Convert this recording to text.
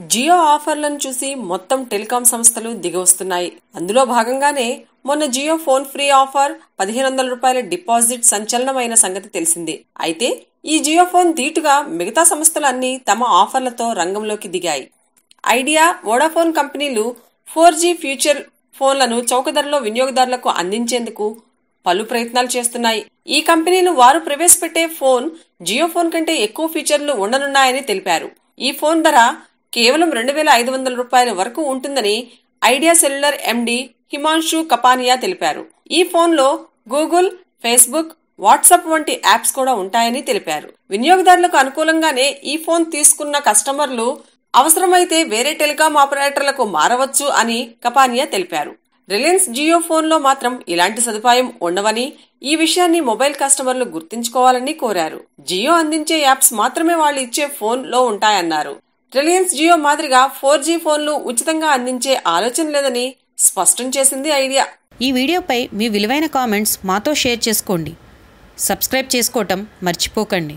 జియో ఆఫర్లను చూసి మొత్తం టెలికాం సంస్థలు దిగివస్తున్నాయి. అందులో భాగంగానే మొన్న జియో ఫోన్ ఫ్రీ ఆఫర్ 1500 రూపాయల డిపాజిట్ సంచలనమైన సంగతి తెలిసిందే. అయితే ఈ జియో ఫోన్ ధీటుగా మిగతా సంస్థలన్నీ తమ ఆఫర్లతో రంగంలోకి దిగాయి. ఐడియా, వోడాఫోన్ కంపెనీలు 4G ఫ్యూచర్ ఫోన్లను చౌక ధరలో వినియోగదారులకు అందించేందుకు పలు ప్రయత్నాలు చేస్తున్నాయి. ఈ కంపెనీలు వారు ప్రవేశపెట్టే ఫోన్ జియో ఫోన్ కంటే ఎక్కువ ఫీచర్లు ఉండనున్నాయని తెలిపారు. ఈ ఫోన్ ధర కేవలం 2500 రూపాయల వరకు ఉంటుందని ఐడియా సెల్యులర్ ఎండి హిమాంశు కపానియా తెలిపారు. ఈ ఫోన్లో గూగుల్, ఫేస్బుక్, వాట్సాప్ వంటి యాప్స్ కూడా ఉంటాయని తెలిపారు. వినియోగదారులకు అనుకూలంగానే ఈ ఫోన్ తీసుకున్న కస్టమర్లు అవసరమైతే వేరే టెలికాం ఆపరేటర్లకు మారవచ్చు అని కపానియా తెలిపారు. రిలయన్స్ జియో ఫోన్ లో మాత్రం ఇలాంటి సదుపాయం ఉండవని, ఈ విషయాన్ని మొబైల్ కస్టమర్లు గుర్తుంచుకోవాలని కోరారు. జియో అందించే యాప్స్ మాత్రమే వాళ్ళు ఇచ్చే ఫోన్ లో ఉంటాయన్నారు. రిలయన్స్ జియో మాదిరిగా 4G ఫోన్లు ఉచితంగా అందించే ఆలోచన లేదని స్పష్టం చేసింది ఐడియా. ఈ వీడియోపై మీ విలువైన కామెంట్స్ మాతో షేర్ చేసుకోండి. సబ్స్క్రైబ్ చేసుకోవటం మర్చిపోకండి.